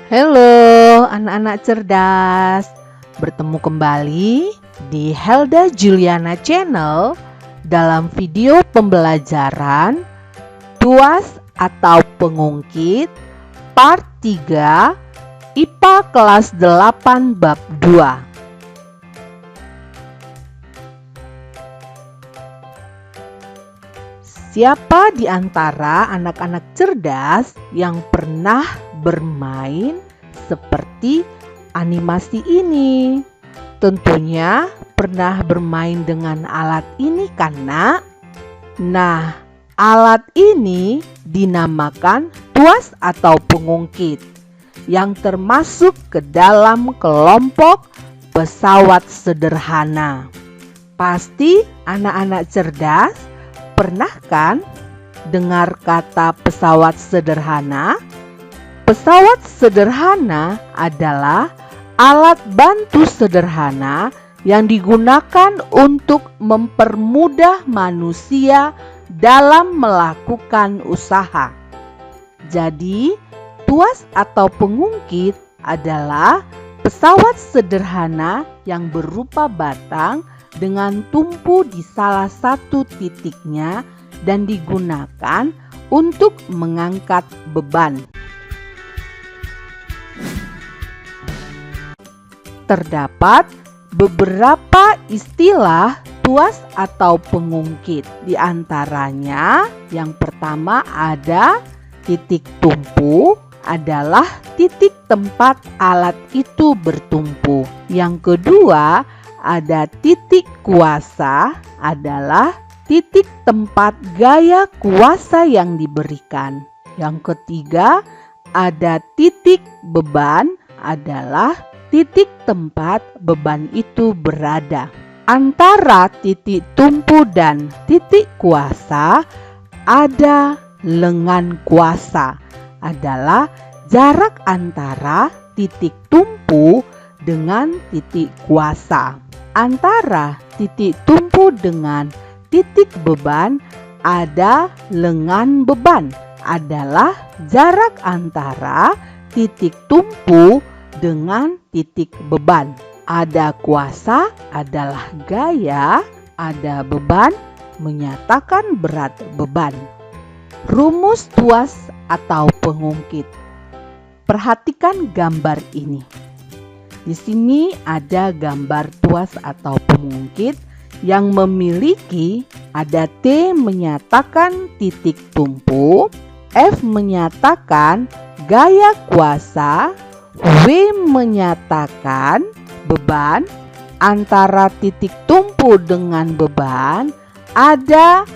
Halo anak-anak cerdas, bertemu kembali di Helda Juliana Channel dalam video pembelajaran tuas atau pengungkit part 3 IPA kelas 8 bab 2. Siapa di antara anak-anak cerdas yang pernah bermain seperti animasi ini? Tentunya pernah bermain dengan alat ini kan, Nak? Nah, alat ini dinamakan tuas atau pengungkit yang termasuk ke dalam kelompok pesawat sederhana. Pasti anak-anak cerdas pernah kan dengar kata pesawat sederhana? Pesawat sederhana adalah alat bantu sederhana yang digunakan untuk mempermudah manusia dalam melakukan usaha. Jadi, tuas atau pengungkit adalah pesawat sederhana yang berupa batang dengan tumpu di salah satu titiknya dan digunakan untuk mengangkat beban. Terdapat beberapa istilah tuas atau pengungkit. Di antaranya yang pertama ada titik tumpu, adalah titik tempat alat itu bertumpu. Yang kedua ada titik kuasa, adalah titik tempat gaya kuasa yang diberikan. Yang ketiga ada titik beban, adalah titik tempat beban itu berada. Antara titik tumpu dan titik kuasa ada lengan kuasa, adalah jarak antara titik tumpu dengan titik kuasa. Antara titik tumpu dengan titik beban ada lengan beban, adalah jarak antara titik tumpu dengan titik beban. Ada kuasa adalah gaya, ada beban menyatakan berat beban. Rumus tuas atau pengungkit. Perhatikan gambar ini. Di sini ada gambar tuas atau pengungkit yang memiliki ada T menyatakan titik tumpu, F menyatakan gaya kuasa, W menyatakan beban. Antara titik tumpu dengan beban ada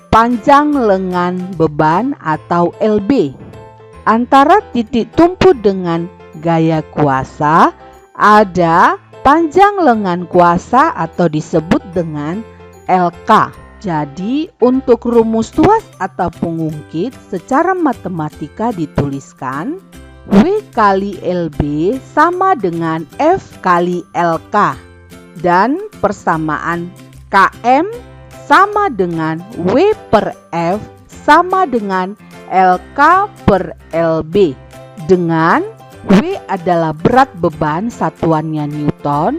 panjang lengan beban atau LB. Antara titik tumpu dengan gaya kuasa ada panjang lengan kuasa atau disebut dengan LK. Jadi untuk rumus tuas atau pengungkit secara matematika dituliskan W kali LB sama dengan F kali LK, dan persamaan KM sama dengan W per F sama dengan LK per LB, dengan W adalah berat beban satuannya Newton.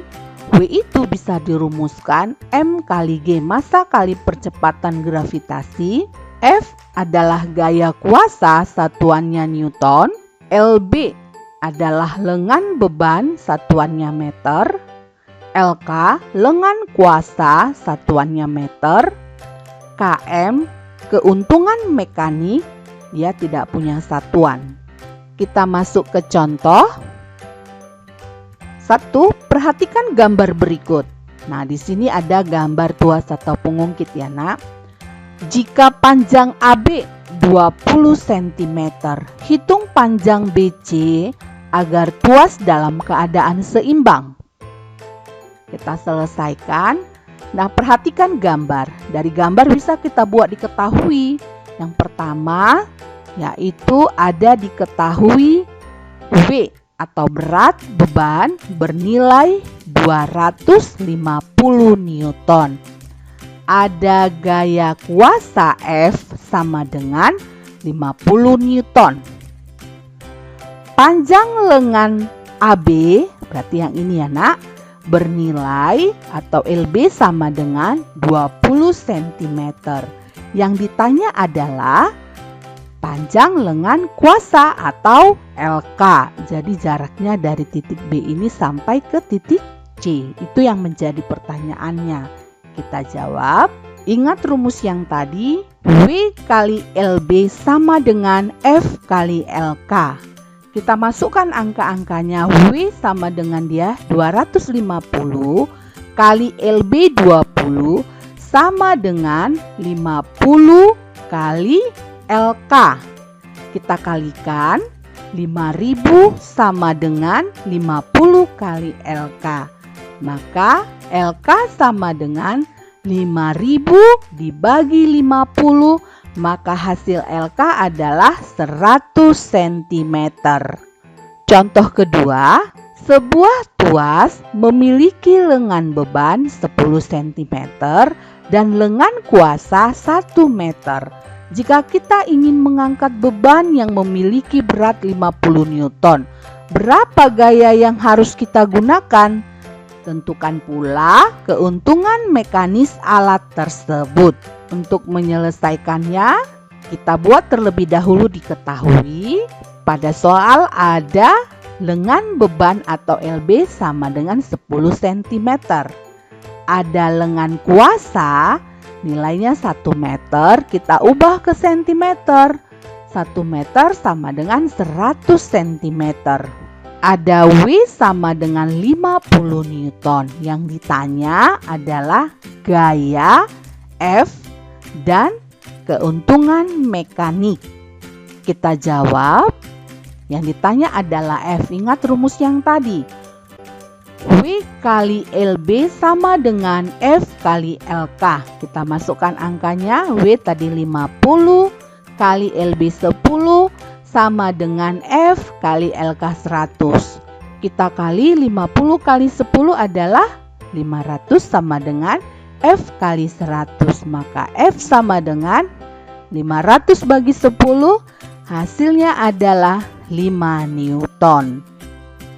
W itu bisa dirumuskan M kali G massa kali percepatan gravitasi. F adalah gaya kuasa satuannya Newton. LB adalah lengan beban satuannya meter. LK lengan kuasa satuannya meter. KM keuntungan mekanik, dia tidak punya satuan. Kita masuk ke contoh. 1. Perhatikan gambar berikut. Nah, di sini ada gambar tuas atau pengungkit ya, Nak. Jika panjang AB 20 cm, hitung panjang BC agar tuas dalam keadaan seimbang. Kita selesaikan. Nah, perhatikan gambar. Dari gambar bisa kita buat diketahui. Yang pertama yaitu ada diketahui W atau berat beban bernilai 250 Newton. Ada gaya kuasa F sama dengan 50 Newton. Panjang lengan AB, berarti yang ini ya nak, bernilai atau LB sama dengan 20 cm. Yang ditanya adalah panjang lengan kuasa atau LK. Jadi jaraknya dari titik B ini sampai ke titik C. Itu yang menjadi pertanyaannya. Kita jawab. Ingat rumus yang tadi, W kali LB sama dengan F kali LK. Kita masukkan angka-angkanya. W sama dengan dia 250 kali LB 20 sama dengan 50 kali LK. Kita kalikan, 5.000 sama dengan 50 kali LK. Maka LK sama dengan 5.000 dibagi 50, maka hasil LK adalah 100 cm. Contoh kedua, sebuah tuas memiliki lengan beban 10 cm dan lengan kuasa 1 meter. Jika kita ingin mengangkat beban yang memiliki berat 50 Newton, berapa gaya yang harus kita gunakan? Tentukan pula keuntungan mekanis alat tersebut. Untuk menyelesaikannya, kita buat terlebih dahulu diketahui pada soal ada lengan beban atau LB sama dengan 10 cm. Ada lengan kuasa, nilainya 1 meter, kita ubah ke cm. 1 meter sama dengan 100 cm. Ada W sama dengan 50 Newton. Yang ditanya adalah gaya, F, dan keuntungan mekanik. Kita jawab. Yang ditanya adalah F. Ingat rumus yang tadi. W kali LB sama dengan F kali LK. Kita masukkan angkanya. W tadi 50 kali LB 10 sama dengan F kali LK 100. Kita kali 50 kali 10 adalah 500 sama dengan F kali 100. Maka F sama dengan 500 bagi 10, hasilnya adalah 5 Newton.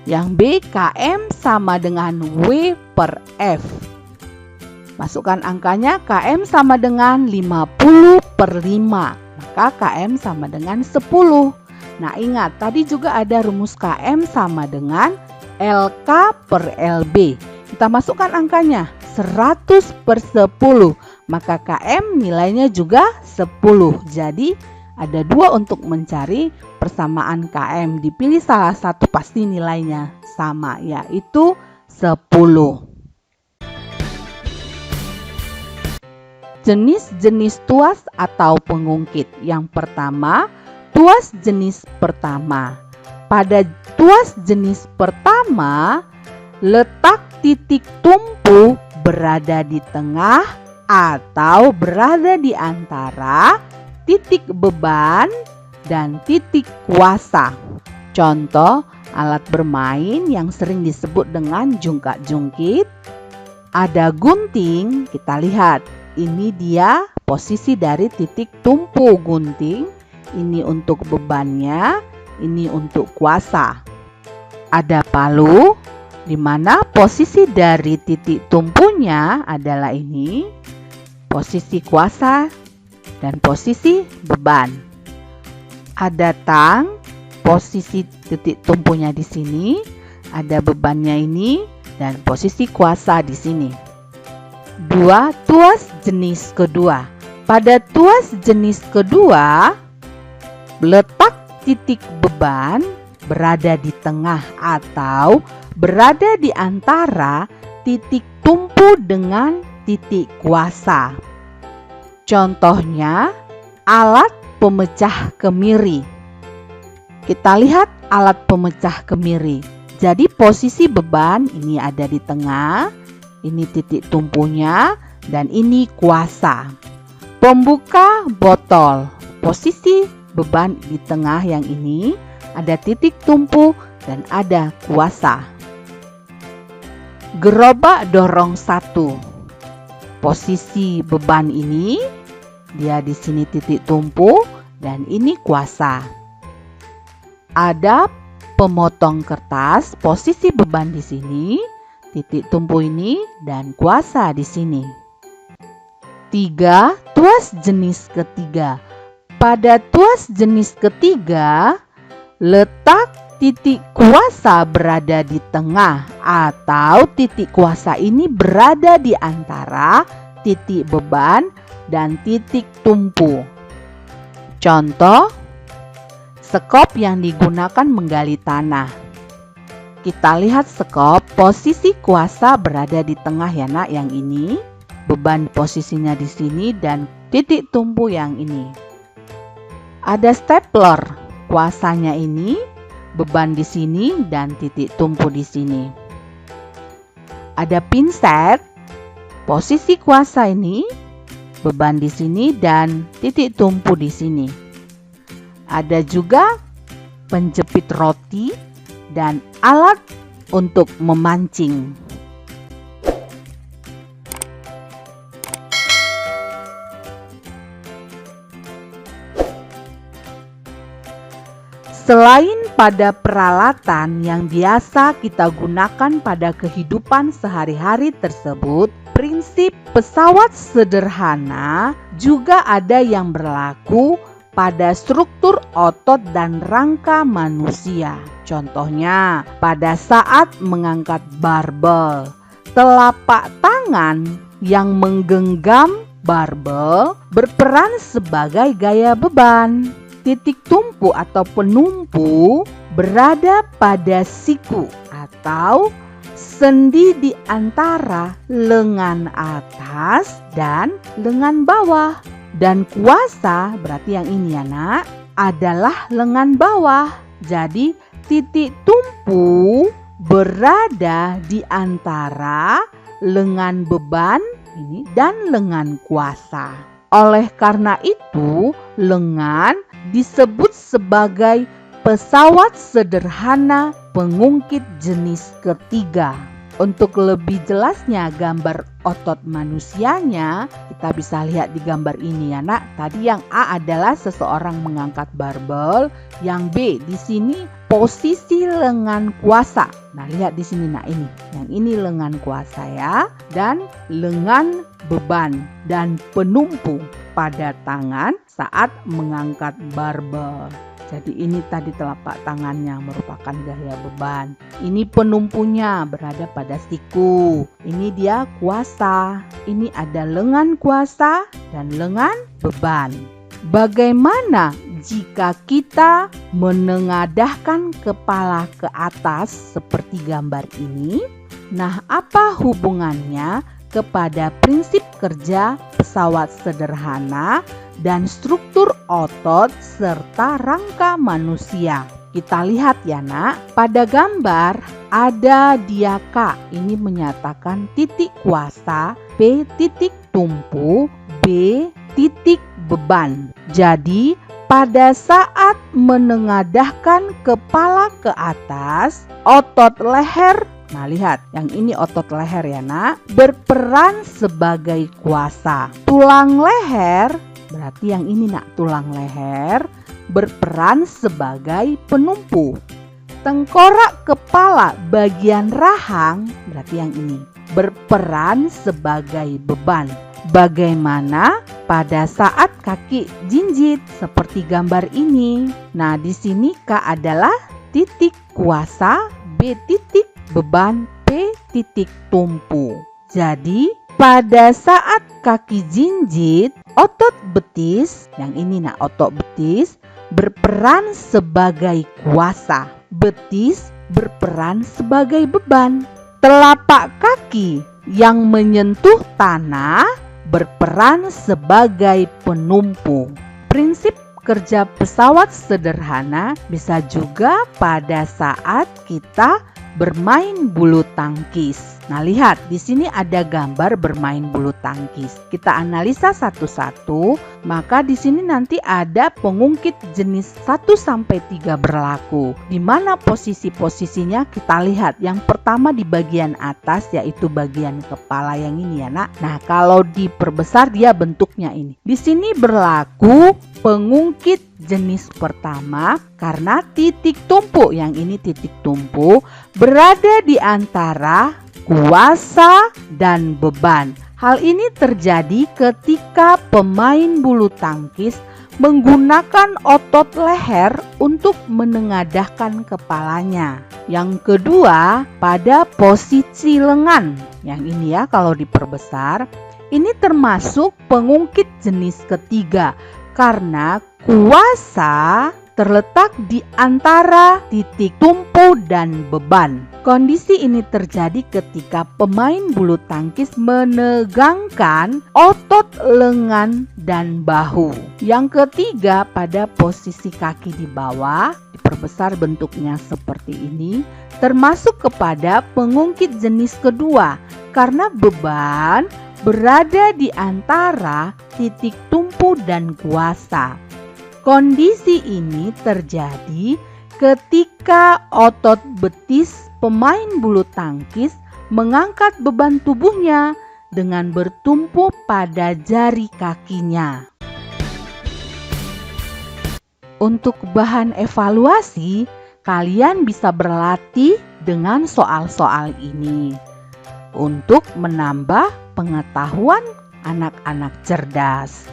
Yang B, km sama dengan W per F. Masukkan angkanya, km sama dengan 50 per 5. Maka km sama dengan 10. Nah ingat, tadi juga ada rumus km sama dengan LK per LB. Kita masukkan angkanya 100 per 10. Maka km nilainya juga 10. Jadi ada 2 untuk mencari persamaan km. Dipilih salah satu, pasti nilainya sama, yaitu 10. Jenis-jenis tuas atau pengungkit. Yang pertama, tuas jenis pertama. Pada tuas jenis pertama, letak titik tumpu berada di tengah atau berada di antara titik beban dan titik kuasa. Contoh, alat bermain yang sering disebut dengan jungkat-jungkit. Ada gunting, kita lihat. Ini dia posisi dari titik tumpu gunting. Ini untuk bebannya, ini untuk kuasa. Ada palu, di mana posisi dari titik tumpunya adalah ini, posisi kuasa dan posisi beban. Ada tang, posisi titik tumpunya di sini, ada bebannya ini, dan posisi kuasa di sini. 2. Tuas jenis kedua. Pada tuas jenis kedua, letak titik beban berada di tengah atau berada di antara titik tumpu dengan titik kuasa. Contohnya, alat pemecah kemiri. Kita lihat alat pemecah kemiri. Jadi posisi beban ini ada di tengah, ini titik tumpunya, dan ini kuasa. Pembuka botol. Posisi beban di tengah yang ini, ada titik tumpu dan ada kuasa. Gerobak dorong 1. Posisi beban ini, dia di sini titik tumpu dan ini kuasa. Ada pemotong kertas, posisi beban di sini, titik tumpu ini, dan kuasa di sini. 3. Tuas jenis ketiga. Pada tuas jenis ketiga, letak titik kuasa berada di tengah atau titik kuasa ini berada di antara titik beban dan titik tumpu. Contoh, sekop yang digunakan menggali tanah. Kita lihat sekop, posisi kuasa berada di tengah ya nak, yang ini. Beban posisinya di sini dan titik tumpu yang ini. Ada stapler, kuasanya ini, beban di sini dan titik tumpu di sini. Ada pinset, posisi kuasa ini, beban di sini dan titik tumpu di sini. Ada juga penjepit roti dan alat untuk memancing. Selain pada peralatan yang biasa kita gunakan pada kehidupan sehari-hari tersebut, prinsip pesawat sederhana juga ada yang berlaku pada struktur otot dan rangka manusia. Contohnya, pada saat mengangkat barbel, telapak tangan yang menggenggam barbel berperan sebagai gaya beban. Titik tumpu atau penumpu berada pada siku atau sendi di antara lengan atas dan lengan bawah. Dan kuasa, berarti yang ini ya nak, adalah lengan bawah. Jadi titik tumpu berada di antara lengan beban ini dan lengan kuasa. Oleh karena itu, lengan disebut sebagai pesawat sederhana pengungkit jenis ketiga. Untuk lebih jelasnya gambar otot manusianya, kita bisa lihat di gambar ini ya nak. Tadi yang A adalah seseorang mengangkat barbel, yang B di sini posisi lengan kuasa. Nah, lihat di sini nak, ini. Yang ini lengan kuasa ya, dan lengan beban dan penumpu pada tangan saat mengangkat barbel. Jadi ini tadi telapak tangannya merupakan gaya beban. Ini penumpunya berada pada siku. Ini dia kuasa. Ini ada lengan kuasa dan lengan beban. Bagaimana jika kita menengadahkan kepala ke atas seperti gambar ini? Nah, apa hubungannya kepada prinsip kerja pesawat sederhana dan struktur otot serta rangka manusia? Kita lihat ya nak, pada gambar ada dia K. Ini menyatakan titik kuasa, P titik tumpu, B titik beban. Jadi pada saat menengadahkan kepala ke atas, otot leher, nah lihat, yang ini otot leher ya nak, berperan sebagai kuasa. Tulang leher, berarti yang ini nak, tulang leher, berperan sebagai penumpu. Tengkorak kepala bagian rahang, berarti yang ini, berperan sebagai beban. Bagaimana pada saat kaki jinjit seperti gambar ini? Nah, di sini K adalah titik kuasa, B titik beban, P titik tumpu. Jadi pada saat kaki jinjit, otot betis, yang ini nak, otot betis, berperan sebagai kuasa. Betis berperan sebagai beban. Telapak kaki yang menyentuh tanah berperan sebagai penumpu. Prinsip kerja pesawat sederhana bisa juga pada saat kita bermain bulu tangkis. Nah, lihat di sini ada gambar bermain bulu tangkis. Kita analisa satu-satu, maka di sini nanti ada pengungkit jenis 1 sampai 3 berlaku. Di mana posisi-posisinya kita lihat. Yang pertama di bagian atas, yaitu bagian kepala yang ini ya nak. Nah, kalau diperbesar dia bentuknya ini. Di sini berlaku pengungkit jenis pertama karena titik tumpu, yang ini titik tumpu, berada di antara kuasa dan beban. Hal ini terjadi ketika pemain bulu tangkis menggunakan otot leher untuk menengadahkan kepalanya. Yang kedua, pada posisi lengan. Yang ini ya, kalau diperbesar, ini termasuk pengungkit jenis ketiga karena kuasa terletak di antara titik tumpu dan beban. Kondisi ini terjadi ketika pemain bulu tangkis menegangkan otot lengan dan bahu. Yang ketiga, pada posisi kaki di bawah, diperbesar bentuknya seperti ini, termasuk kepada pengungkit jenis kedua karena beban berada di antara titik tumpu dan kuasa. Kondisi ini terjadi ketika otot betis pemain bulu tangkis mengangkat beban tubuhnya dengan bertumpu pada jari kakinya. Untuk bahan evaluasi, kalian bisa berlatih dengan soal-soal ini untuk menambah pengetahuan anak-anak cerdas.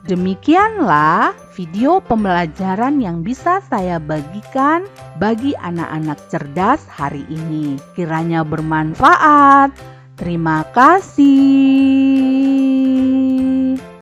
Demikianlah video pembelajaran yang bisa saya bagikan bagi anak-anak cerdas hari ini. Kiranya bermanfaat. Terima kasih.